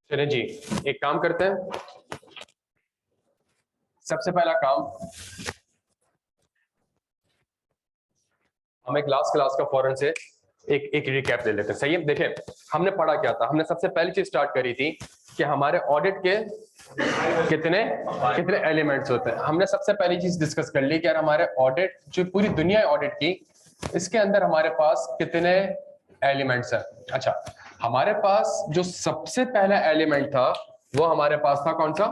चले जी, एक काम करते हैं। सबसे पहला काम, हम एक लास्ट क्लास का फौरन से एक रिकैप ले लेते हैं। सही है, देखें हमने पढ़ा क्या था। हमने सबसे पहली चीज स्टार्ट करी थी कि हमारे ऑडिट के कितने कितने एलिमेंट्स होते हैं। हमने सबसे पहली चीज डिस्कस कर ली कि यार हमारे ऑडिट, जो पूरी दुनिया है ऑडिट की, इसके अंदर हमारे पास कितने एलिमेंट्स हैं। अच्छा, हमारे पास जो सबसे पहला एलिमेंट था वो हमारे पास था कौन सा?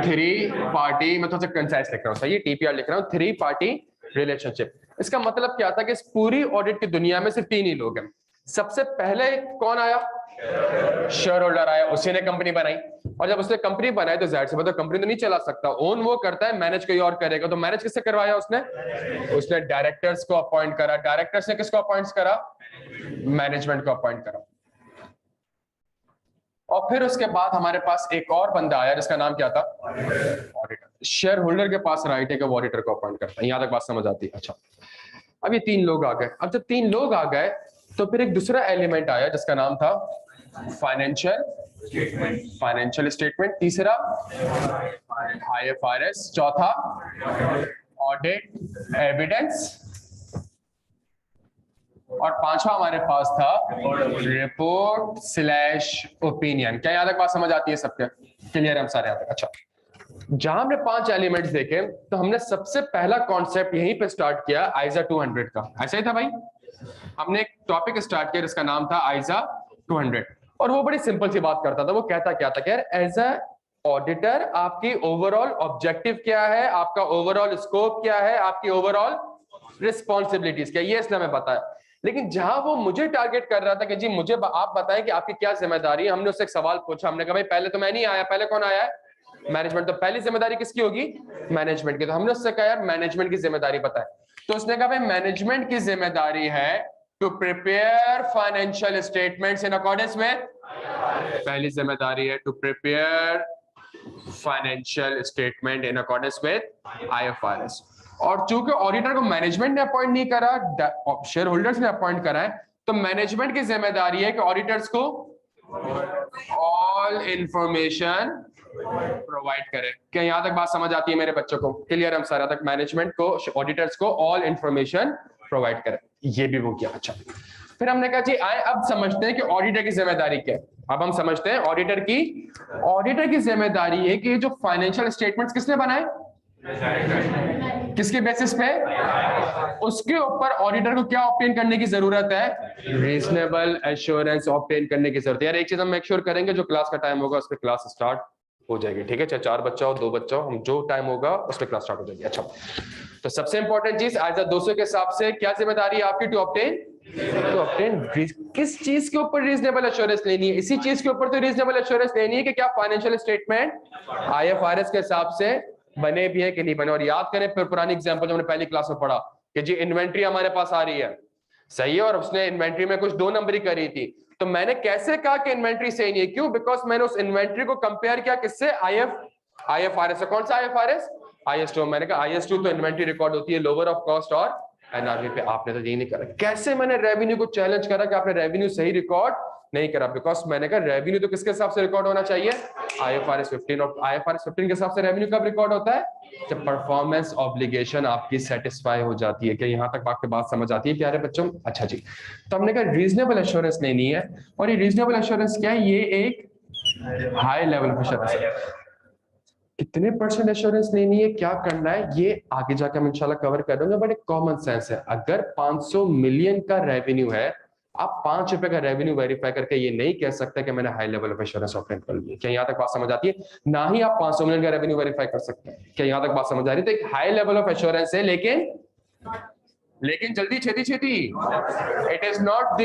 थ्री पार्टी, मैं थोड़ा सा कंसाइज लिख रहा हूँ, सही है, टीपीआर लिख रहा हूँ, थ्री पार्टी रिलेशनशिप। इसका मतलब क्या था कि इस पूरी ऑडिट की दुनिया में सिर्फ तीन ही लोग हैं। सबसे पहले कौन आया? शेयर होल्डर आया, उसी ने कंपनी बनाई। और जब उसने कंपनी बनाई तो जाहिर सी बात है कंपनी तो नहीं चला सकता, ओन वो करता है, मैनेज कोई और करेगा। तो मैनेज किससे करवाया उसने डायरेक्टर्स को अपॉइंट करा। डायरेक्टर्स ने किसको अपॉइंट करा? मैनेजमेंट को अपॉइंट करा। और फिर उसके बाद हमारे पास एक और बंदा आया जिसका नाम क्या था? ऑडिटर। शेयर होल्डर के पास राइट है कि वो ऑडिटर को अपॉइंट करता है। यहां तक बात समझ आती है? अच्छा, अब ये तीन लोग आ गए। अब जब तीन लोग आ गए तो फिर एक दूसरा एलिमेंट आया जिसका नाम था फाइनेंशियल स्टेटमेंट। तीसरा आईएफआरएस। चौथा ऑडिट एविडेंस। और पांचवा हमारे पास था रिपोर्ट स्लैश ओपिनियन। क्या यहां तक बात समझ आती है सबके? क्लियर है हम सारे यहां तक? अच्छा, जहां हमने पांच एलिमेंट्स देखे तो हमने सबसे पहला कॉन्सेप्ट यहीं पे स्टार्ट किया आइजा 200 का। ऐसा ही था भाई, हमने एक टॉपिक स्टार्ट किया जिसका नाम था आइजा 200। और वो बड़ी सिंपल सी बात करता था। वो कहता क्या था कि यार एज अ ऑडिटर आपकी ओवरऑल ऑब्जेक्टिव क्या है, आपका ओवरऑल स्कोप क्या है, आपकी ओवरऑल रिस्पॉन्सिबिलिटीज क्या, ये इसने हमें बताया। लेकिन जहां वो मुझे टारगेट कर रहा था कि जी मुझे आप बताएं कि आपकी क्या जिम्मेदारी है, हमने उससे एक सवाल पूछा। हमने कहा भाई पहले तो मैं नहीं आया, पहले कौन आया है? मैनेजमेंट। तो पहली जिम्मेदारी किसकी होगी? मैनेजमेंट की। तो हमने उससे कहा यार मैनेजमेंट की जिम्मेदारी बताएं। तो उसने कहा भाई मैनेजमेंट की जिम्मेदारी है to prepare financial statements in accordance में। पहली जिम्मेदारी है to prepare financial statement in accordance with IFRS. और चूंकि ऑडिटर को मैनेजमेंट ने अपॉइंट नहीं करा, शेयर होल्डर्स ने अपॉइंट करा है, तो मैनेजमेंट की जिम्मेदारी है कि ऑडिटर्स को ऑल इंफॉर्मेशन प्रोवाइड करे। क्या यहां तक बात समझ आती है मेरे बच्चों को? क्लियर हम सारा तक? मैनेजमेंट को, ऑडिटर्स को ऑल इंफॉर्मेशन प्रोवाइड करे। ये भी वो किया। अच्छा, फिर हमने कहा जी आए अब समझते हैं कि ऑडिटर की जिम्मेदारी क्या है। अब हम समझते हैं ऑडिटर की जिम्मेदारी है कि जो फाइनेंशियल स्टेटमेंट्स किसने बनाए, किसके बेसिस पे, उसके ऊपर ऑडिटर को क्या ऑब्टेन करने की जरूरत है? रीजनेबल एश्योरेंस ऑब्टेन करने की जरूरत है। यार एक चीज हम मेक श्योर करेंगे, जो क्लास का टाइम होगा उस पर क्लास स्टार्ट हो जाएगी, ठीक है? चाहे 4 बच्चा हो 2 बच्चा हो, हम जो टाइम होगा उस पर क्लास स्टार्ट हो जाएगी। अच्छा, तो सबसे इंपॉर्टेंट चीज आज 200 के हिसाब से क्या जिम्मेदारी है आपकी? टू ऑब्टेन किस चीज के ऊपर रीजनेबल एश्योरेंस लेनी है? इसी चीज के ऊपर तो रीजनेबल एश्योरेंस लेनी है कि क्या फाइनेंशियल स्टेटमेंट आईएफआरएस के हिसाब से बने भी है कि नहीं बने। और याद करें फिर पुरानी एग्जांपल जो हमने पहली क्लास में पढ़ा कि जी इन्वेंट्री हमारे पास आ रही है, सही है, और उसने इन्वेंट्री में कुछ 2 नंबरी करी थी। तो मैंने कैसे कहा कि इन्वेंट्री सही नहीं है? क्यों? बिकॉज मैंने उस इन्वेंट्री को कंपेयर किया किससे? आईएफआरएस से। कौन सा आईएफआरएस? आईएस2। मैंने कहा आईएस2 तो इन्वेंट्री रिकॉर्ड होती है लोअर ऑफ कॉस्ट और एनआरवी पे। आपने तो यही नहीं करा। कैसे मैंने रेवेन्यू को चैलेंज करा कि आपने रेवेन्यू सही रिकॉर्ड नहीं करा? बिकॉज मैंने कहा रेवेन्यू तो किसके हिसाब से रिकॉर्ड होना चाहिए? आईएफआरएस 15। और आईएफआरएस 15 के हिसाब से रेवेन्यू कब रिकॉर्ड होता है? जब परफॉर्मेंस ऑब्लिगेशन आपकी सेटिस्फाई हो जाती है। क्या यहां तक आपकी बात समझ आती है प्यारे बच्चों? अच्छा जी, तो हमने कहा रीजनेबल एश्योरेंस लेनी है। और ये रीजनेबल एश्योरेंस क्या है? ये एक हाई लेवल ऑफ एश्योरेंस है। कितने परसेंट एश्योरेंस लेनी है, क्या करना है, ये आगे जाके हम इंशाल्लाह कवर करेंगे। बट एक कॉमन सेंस है, अगर 500 मिलियन का रेवेन्यू है, आप 5 रुपए का रेवेन्यू वेरीफाई करके ये नहीं कह सकते कि मैंने high level of assurance obtain कर लिया। क्या यहां तक बात समझ आती है? ना ही आप 500 मिलियन का रेवेन्यू वेरीफाई कर सकते हैं। क्या यहां तक बात समझ आ रही है? तो एक हाई लेवल ऑफ एश्योरेंस है, लेकिन जल्दी छेती it is not the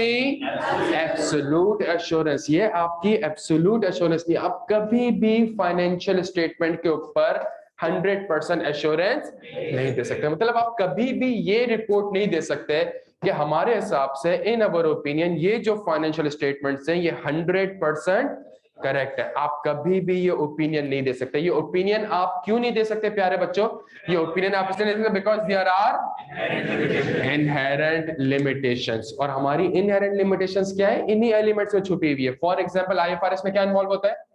absolute assurance. ये आपकी एब्सोल्यूट एश्योरेंस नहीं। आप कभी भी फाइनेंशियल स्टेटमेंट के ऊपर 100% एश्योरेंस नहीं दे सकते। मतलब आप कभी भी ये रिपोर्ट नहीं दे सकते कि हमारे हिसाब से इन अवर ओपिनियन ये जो फाइनेंशियल स्टेटमेंट्स हैं ये 100% करेक्ट है। आप कभी भी ये ओपिनियन नहीं दे सकते। ये ओपिनियन आप क्यों नहीं दे सकते प्यारे बच्चों? ये ओपिनियन आप इसलिए नहीं दे सकते because there are inherent limitations, और हमारी इनहेरेंट लिमिटेशंस क्या है? इन्हीं एलिमेंट्स में छुपी हुई है। फॉर एग्जांपल आईएफआरएस में क्या इन्वॉल्व होता है?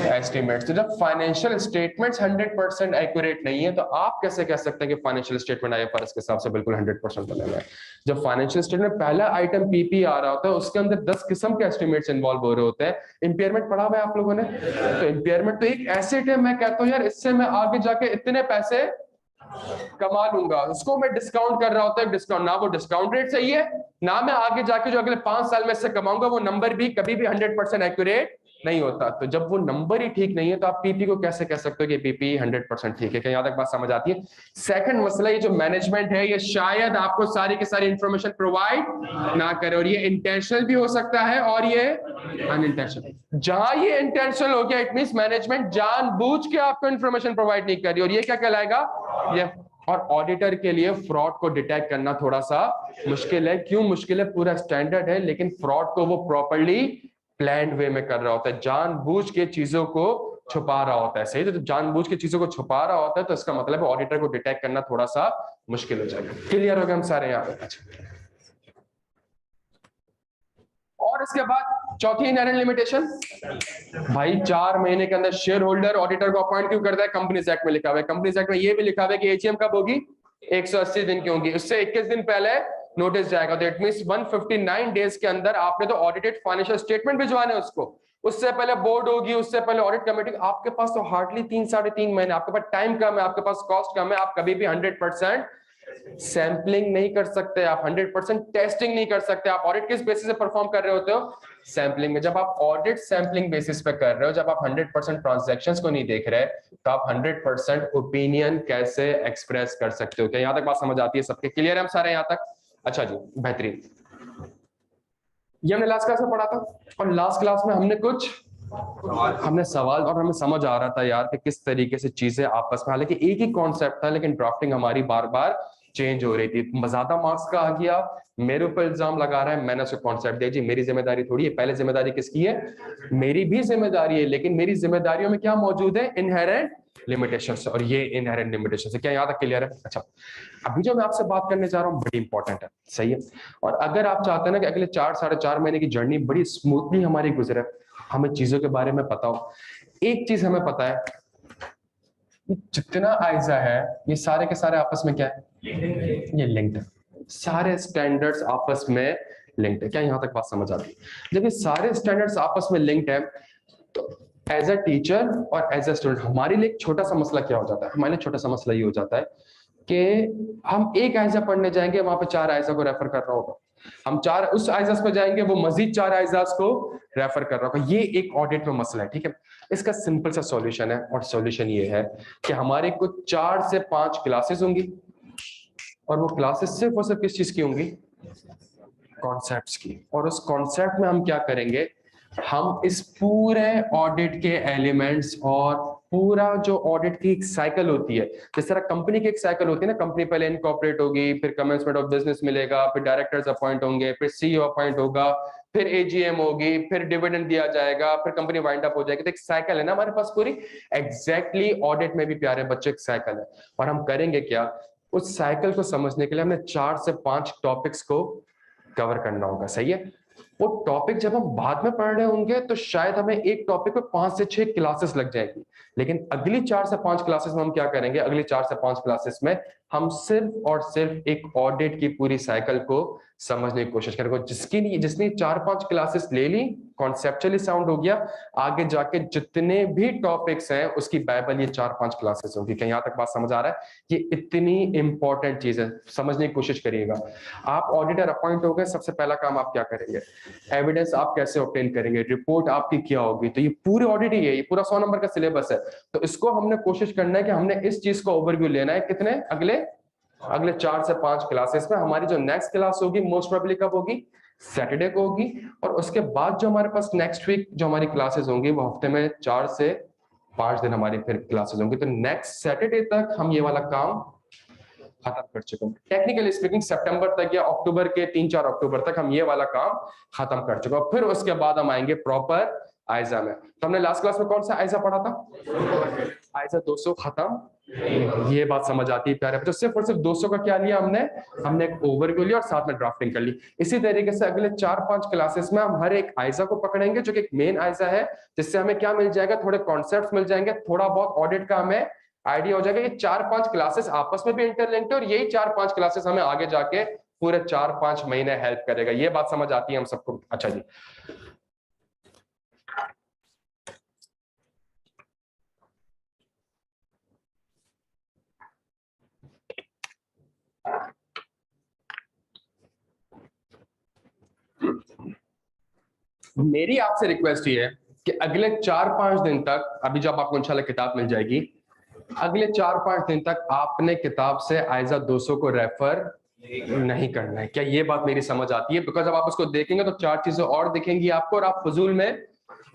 एस्टिमेट्स। तो जब फाइनेंशियल स्टेटमेंट्स 100% एक्यूरेट नहीं है, तो आप कैसे कह सकते हैं कि फाइनेंशियल स्टेटमेंट आईएफआरएस के हिसाब से बिल्कुल 100% बना हुआ है? जब फाइनेंशियल स्टेटमेंट पहला आइटम पीपी आ रहा होता है, उसके अंदर 10 किस्म के एस्टिमेट्स इन्वॉल्व हो रहे होते हैं। इंपेयरमेंट पढ़ा हुआ है आप लोगों ने? तो इंपेयरमेंट तो एक एसेट है, मैं कहता हूं यार इससे मैं आगे जाके इतने पैसे कमा लूंगा, उसको मैं डिस्काउंट कर रहा होता है। डिस्काउंट ना वो डिस्काउंट रेट सही है, ना मैं आगे जाके जो अगले 5 साल में इससे कमाऊंगा, वो नंबर भी कभी भी 100% एक्यूरेट नहीं होता। तो जब वो नंबर ही ठीक नहीं है, तो आप पीपी को कैसे कह सकते हो कि पीपी 100% ठीक है? क्या यहां तक बात समझ आती है? सेकंड मसला, ये जो मैनेजमेंट है, ये शायद आपको सारी की सारी इंफॉर्मेशन प्रोवाइड ना करे, और ये इंटेंशनल भी हो सकता है और ये अनइंटेंशनल। जहां ये इंटेंशनल हो गया, इट मींस मैनेजमेंट जानबूझ के आपको इंफॉर्मेशन प्रोवाइड नहीं कर रही, और ये क्या कहलाएगा? ये। और ऑडिटर के लिए फ्रॉड को डिटेक्ट करना थोड़ा सा मुश्किल है। क्यों मुश्किल है? पूरा स्टैंडर्ड है, लेकिन फ्रॉड को वो प्रॉपर्ली प्लान्ड वे में कर रहा होता है, जानबूझ के चीजों को छुपा रहा होता है। सही? तो जानबूझ के चीजों को छुपा रहा होता है, तो इसका मतलब है ऑडिटर को डिटेक्ट करना थोड़ा सा मुश्किल हो जाएगा। क्लियर हो गया हम सारे यहाँ पे? अच्छा, और इसके बाद चौथी इनहेरेंट लिमिटेशन, भाई 4 महीने के अंदर शेयर होल्डर ऑडिटर को अपॉइंट क्यों करता है? कंपनीज एक्ट में लिखा हुआ है। कंपनीज एक्ट में ये भी लिखा हुआ है कि एजीएम कब होगी? 180 दिन की होगी, उससे 21 दिन पहले नोटिस जाएगा। तो इट मींस 159 डेज के अंदर आपने तो ऑडिटेड फाइनेंशियल स्टेटमेंट भिजवाने उसको, उससे पहले बोर्ड होगी, उससे पहले ऑडिट कमेटी। आपके पास तो हार्डली 3-3.5 महीने, आपके पास टाइम कम है, आपके पास कॉस्ट कम है, आप कभी भी 100% सैंपलिंग नहीं कर सकते, आप 100% टेस्टिंग नहीं कर सकते। आप ऑडिट किस बेसिस पे परफॉर्म कर रहे होते हो? सैंपलिंग में। जब आप ऑडिट सैंपलिंग बेसिस पे कर रहे हो, जब आप 100% ट्रांजैक्शंस को नहीं देख रहे, तो आप 100% ओपिनियन कैसे एक्सप्रेस कर सकते हो? क्या यहां तक बात समझ आती है सबके? क्लियर है हम सारे यहां तक? अच्छा जी, बेहतरीन। ये हमने लास्ट क्लास में पढ़ा था, और लास्ट क्लास में हमने सवाल और हमें समझ आ रहा था यार कि किस तरीके से चीजें आपस में, हालांकि एक ही कॉन्सेप्ट था, लेकिन ड्राफ्टिंग हमारी बार बार चेंज हो रही थी। ज्यादा मार्क्स का आ गया, मेरे ऊपर इल्जाम लगा रहा है, मैंने उसको कॉन्सेप्ट दिया जी, मेरी जिम्मेदारी थोड़ी है। पहले जिम्मेदारी किसकी है? मेरी भी जिम्मेदारी है, लेकिन मेरी जिम्मेदारियों में क्या मौजूद है? इनहेरेंट लिमिटेशंस, और ये इनहेरेंट लिमिटेशंस है। क्या यहाँ तक क्लियर है? अच्छा, अभी जो मैं आपसे बात करने जा रहा हूँ बड़ी इंपॉर्टेंट है, सही है? और अगर आप चाहते हैं ना कि अगले 4-4.5 महीने की जर्नी बड़ी स्मूथली हमारी गुजरे, हमें चीजों के बारे में पता हो, एक चीज हमें पता है, जितना आइजा है ये सारे के सारे आपस में क्या है? ये लिंक्ड है। सारे स्टैंडर्ड्स आपस में लिंक्ड है। क्या यहां तक बात समझ आती है? जब ये सारे स्टैंडर्ड्स आपस में लिंक्ड है, तो एज अ टीचर और एज अ स्टूडेंट हमारे लिए एक छोटा सा मसला क्या हो जाता है? हमारे लिए छोटा सा मसला ये हो जाता है कि हम एक आइजा पढ़ने जाएंगे, वहां पे 4 आइजा को रेफर कर रहा होगा। हम 4 उस आइजाज पे जाएंगे, वो मजीद 4 आइजाज को रेफर कर रहा होगा। ये एक ऑडिट में मसला है, ठीक है? इसका सिंपल सा सॉल्यूशन है, और सॉल्यूशन ये है कि हमारे कुछ 4 से 5 क्लासेस होंगी, और वो क्लासेस सिर्फ और सिर्फ किस चीज की होंगी? कॉन्सेप्ट्स की। और उस कॉन्सेप्ट में हम क्या करेंगे? हम इस पूरे ऑडिट के एलिमेंट्स और पूरा जो ऑडिट की एक साइकिल होती है, जिस तरह कंपनी की एक साइकिल होती है ना, कंपनी पहले इनकॉर्पोरेट होगी, फिर कमेंसमेंट ऑफ बिजनेस मिलेगा, फिर डायरेक्टर्स अपॉइंट होंगे, फिर सीईओ अपॉइंट होगा, फिर एजीएम होगी, फिर डिविडेंड दिया जाएगा, फिर कंपनी वाइंड अप हो जाएगी। तो एक साइकिल है ना हमारे पास पूरी। एग्जैक्टली ऑडिट में भी प्यारे बच्चे एक साइकिल है। और हम करेंगे क्या? उस साइकिल को समझने के लिए हमने 4 से 5 टॉपिक्स को कवर करना होगा, सही है? वो टॉपिक जब हम बाद में पढ़ रहे होंगे, तो शायद हमें एक टॉपिक पे 5 से 6 क्लासेस लग जाएगी, लेकिन अगली 4 से 5 क्लासेस में हम क्या करेंगे? अगली 4 से 5 क्लासेस में हम सिर्फ और सिर्फ एक ऑडिट की पूरी साइकिल को समझने की कोशिश करेंगे। जिसने 4-5 क्लासेस ले ली, कॉन्सेप्चुअली साउंड हो गया, आगे जाके जितने भी टॉपिक्स हैं उसकी बाइबल ये 4-5 क्लासेस होगी। क्या यहां तक बात समझ आ रहा है? ये इतनी इंपॉर्टेंट चीज है, समझने की कोशिश करिएगा। आप ऑडिटर अपॉइंट हो गए, सबसे पहला काम आप क्या करेंगे? एविडेंस आप कैसे ऑब्टेन करेंगे? रिपोर्ट आपकी क्या होगी? तो ये पूरी ऑडिट ही है, ये पूरा 100 नंबर का सिलेबस है। तो इसको हमने कोशिश करना है कि हमने इस चीज को ओवरव्यू लेना है। कितने? अगले 4 से 5 क्लासेस में। हमारी जो नेक्स्ट क्लास होगी मोस्ट प्रोबेबली कब होगी? सैटरडे को होगी। और उसके बाद जो हमारे पास नेक्स्ट वीक जो हमारी क्लासेस होंगी, वो हफ्ते में 4 से 5 दिन हमारी फिर क्लासेस होंगी। तो नेक्स्ट सैटरडे तक हम ये वाला काम खत्म कर चुके हैं। टेक्निकली स्पीकिंग सितंबर तक या अक्टूबर के 3-4 अक्टूबर तक हम ये वाला काम खत्म कर चुके हैं। फिर उसके बाद हम आएंगे प्रॉपर आयजा में। तो हमने लास्ट क्लास में कौन सा आयजा पढ़ा था? आयजा 200 खत्म। ये बात समझ आती है प्यारे बच्चों। सिर्फ और सिर्फ 200 का क्या लिया हमने एक ओवरव्यू लिया और साथ में ड्राफ्टिंग कर ली। इसी तरीके से अगले 4-5 क्लासेस में हम हर एक आयजा को पकड़ेंगे जो कि एक मेन आयजा है, जिससे हमें क्या मिल जाएगा, थोड़े कॉन्सेप्ट्स मिल जाएंगे, थोड़ा बहुत ऑडिट का हमें आइडिया हो जाएगा। ये 4-5 क्लासेस आपस में भी इंटरलिंक्ड है और यही 4-5 क्लासेस हमें आगे जाके पूरे 4-5 महीने हेल्प करेगा। ये बात समझ आती है हम सबको? अच्छा जी, मेरी आपसे रिक्वेस्ट ये है कि अगले 4-5 दिन तक, अभी जब आपको इंशाल्लाह किताब मिल जाएगी, अगले 4-5 दिन तक आपने किताब से आयजा 200 को रेफर नहीं करना है। क्या ये बात मेरी समझ आती है? बिकॉज जब आप उसको देखेंगे तो 4 चीजें और दिखेंगी आपको और आप फजूल में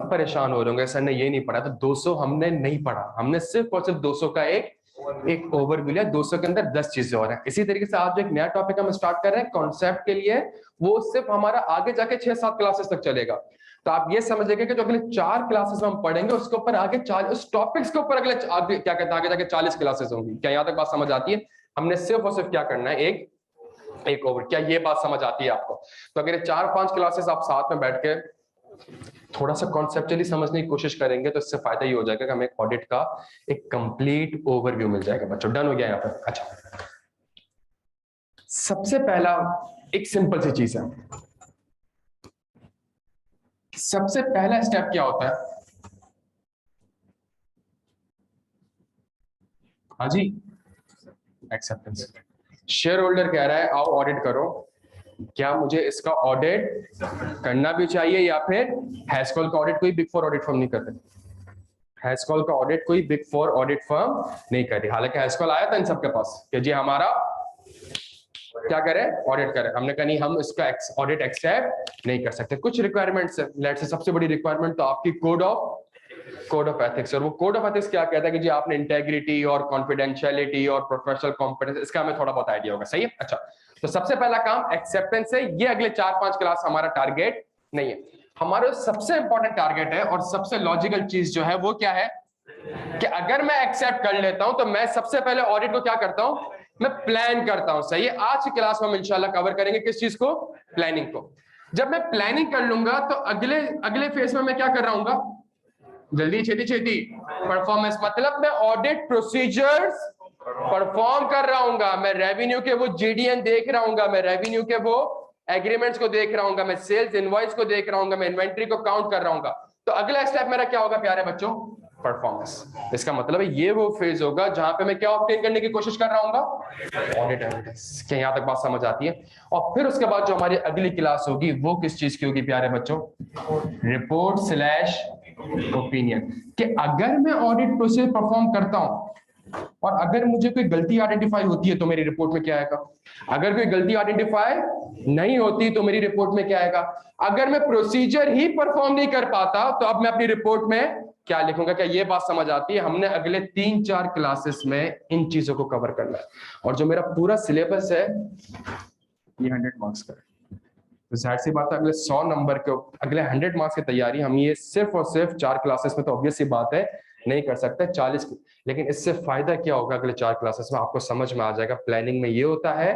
परेशान हो रहे होंगे, सर ने ये नहीं पढ़ा। तो 200 हमने नहीं पढ़ा, हमने सिर्फ और सिर्फ 200 का एक ओवरव्यू लिया। 200 के अंदर 10 चीजें और हैं। इसी तरीके से आज जो एक नया टॉपिक हम स्टार्ट कर रहे हैं कॉन्सेप्ट के लिए, वो सिर्फ हमारा आगे जाके 6-7 क्लासेस तक चलेगा। तो आप ये समझ लीजिए कि जो अगले 4 क्लासेस में हम पढ़ेंगे उसके ऊपर आगे 40, उस टॉपिक्स के ऊपर अगले क्या कहते हैं आगे जाके 40 क्लासेस होंगी। क्या यहाँ तक बात समझ आती है? हमने सिर्फ और सिर्फ क्या करना है, एक ओवर। क्या ये बात समझ आती है आपको? तो अगर 4-5 क्लासेस आप साथ में बैठ के थोड़ा सा कॉन्सेप्चुअली समझने की कोशिश करेंगे तो इससे फायदा ये हो जाएगा कि हमें एक ऑडिट का एक कंप्लीट ओवरव्यू मिल जाएगा बच्चों। डन हो गया यहाँ पर? अच्छा, सबसे पहला एक सिंपल सी चीज है। सबसे पहला स्टेप क्या होता है? हाँ जी, एक्सेप्टेंस। शेयर होल्डर कह रहा है आओ ऑडिट करो। क्या मुझे इसका ऑडिट करना भी चाहिए या फिर हैस्कॉल का ऑडिट कोई बिग फोर ऑडिट फर्म नहीं कर रही? हैस्कॉल का ऑडिट कोई बिग फोर ऑडिट फर्म नहीं कर रही। हालांकि हैस्कॉल आया था इन सबके पास कि जी हमारा क्या करें, ऑडिट करें। हमने कहा नहीं, हम इसका ऑडिट एक्सेप्ट नहीं कर सकते। कुछ रिक्वायरमेंट्स है। लेट्स से सबसे बड़ी रिक्वायरमेंट तो आपकी कोड ऑफ एथिक्स। और वो कोड ऑफ एथिक्स क्या कहता है कि जी आपने इंटेग्रिटी और कॉन्फिडेंशियलिटी और प्रोफेशनल कॉम्पिटेंस, इसका हमें थोड़ा बहुत आइडिया होगा। सही है? अच्छा, तो सबसे पहला काम एक्सेप्टेंस है। ये अगले 4-5 क्लास हमारा टारगेट नहीं है। हमारा सबसे इंपॉर्टेंट टारगेट है और सबसे लॉजिकल चीज जो है वो क्या है कि अगर मैं एक्सेप्ट कर लेता हूं तो मैं सबसे पहले ऑडिट को क्या करता हूं, मैं प्लान करता हूं। सही है? आज की क्लास में हम इंशाल्लाह कवर करेंगे किस चीज को, प्लानिंग को। जब मैं प्लानिंग कर लूंगा तो अगले फेज में मैं क्या कर रहा हूँ, जल्दी छेती परफॉर्मेंस, मतलब मैं ऑडिट प्रोसीजर्स परफॉर्म कर रहा हूँ। मैं रेवेन्यू के वो जीडीएन देख रहा हूँ, मैं रेवेन्यू के वो एग्रीमेंट्स को देख रहा हूँ, मैं सेल्स इनवॉइस को देख रहा हूँ, मैं इन्वेंट्री को काउंट कर रहा हूँ। तो अगला स्टेप मेरा क्या होगा प्यारे बच्चों, परफॉर्मेंस। इसका मतलब है ये वो फेज होगा जहां पे मैं क्या ऑब्टेन करने की कोशिश कर रहा हूँ, ऑडिट एविडेंस। क्या यहां तक बात समझ आती है? और फिर उसके बाद जो हमारी अगली क्लास होगी वो किस चीज की होगी प्यारे बच्चों, रिपोर्ट स्लैश ओपिनियन। कि अगर मैं ऑडिट प्रोसेस परफॉर्म करता हूं और अगर मुझे कोई गलती आइडेंटिफाई होती है तो मेरी रिपोर्ट में क्या आएगा, अगर कोई गलती आइडेंटिफाई नहीं होती तो मेरी रिपोर्ट में क्या आएगा, अगर मैं प्रोसीजर ही परफॉर्म नहीं कर पाता तो अब मैं अपनी रिपोर्ट में क्या लिखूंगा। क्या ये बात समझ आती है? हमने अगले 3-4 क्लासेस में इन चीजों को कवर करना है और जो मेरा पूरा सिलेबस है ये 100 मार्क्स का है। तो जाहिर सी बात है अगले 100 नंबर के, अगले 100 मार्क्स की तैयारी हम ये सिर्फ और सिर्फ 4 क्लासेस में तो ऑब्वियस सी बात है नहीं कर सकते, 40 की। लेकिन इससे फायदा क्या होगा, अगले 4 क्लासेस में आपको समझ में आ जाएगा प्लानिंग में ये होता है,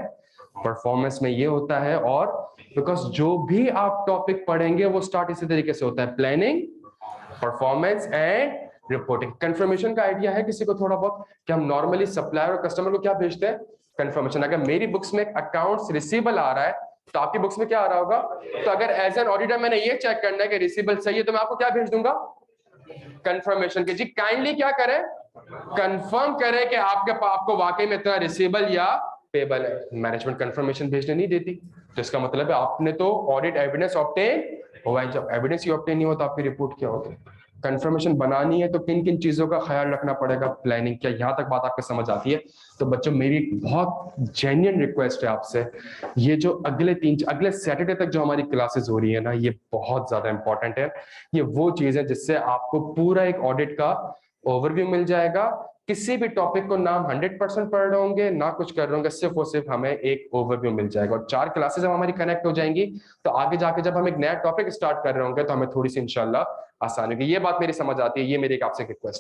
परफॉर्मेंस में ये होता है। और बिकॉज जो भी आप टॉपिक पढ़ेंगे वो स्टार्ट इसी तरीके से होता है, planning, performance and reporting. Confirmation का आइडिया है किसी को थोड़ा बहुत कि हम नॉर्मली सप्लायर और कस्टमर को क्या भेजते हैं, कंफर्मेशन। अगर मेरी बुक्स में अकाउंट्स रिसीवेबल आ रहा है तो आपकी बुक्स में क्या आ रहा होगा, तो अगर एज एन ऑडिटर मैंने ये चेक करना है कि रिसीवेबल सही है तो मैं आपको क्या भेज दूंगा, कंफर्मेशन के जी काइंडली क्या करें, कंफर्म करें कि आपको वाकई में इतना रिसीवेबल या पेबल है। मैनेजमेंट कंफर्मेशन भेजने नहीं देती, तो इसका मतलब है आपने तो ऑडिट एविडेंस ऑब्टेन हुआ है। जब एविडेंस ही ऑब्टेन नहीं होता आपकी रिपोर्ट क्या होगी। कंफर्मेशन बनानी है तो किन किन चीजों का ख्याल रखना पड़ेगा, प्लानिंग। क्या यहां तक बात आपको समझ आती है? तो बच्चों मेरी बहुत जेन्युइन रिक्वेस्ट है आपसे, ये जो अगले सैटरडे तक जो हमारी क्लासेस हो रही है ना, ये बहुत ज्यादा इंपॉर्टेंट है। ये वो चीज है जिससे आपको पूरा एक ऑडिट का ओवरव्यू मिल जाएगा। किसी भी टॉपिक को ना हम 100% पढ़ रहे होंगे ना कुछ कर रहे होंगे, सिर्फ और सिर्फ हमें एक ओवरव्यू मिल जाएगा। और 4 क्लासेस जब हमारी कनेक्ट हो जाएंगी तो आगे जाके जब हम एक नया टॉपिक स्टार्ट कर रहे होंगे तो हमें थोड़ी सी इंशाल्लाह आसानी होगी। ये बात मेरी समझ आती है, ये मेरी एक आपसे रिक्वेस्ट।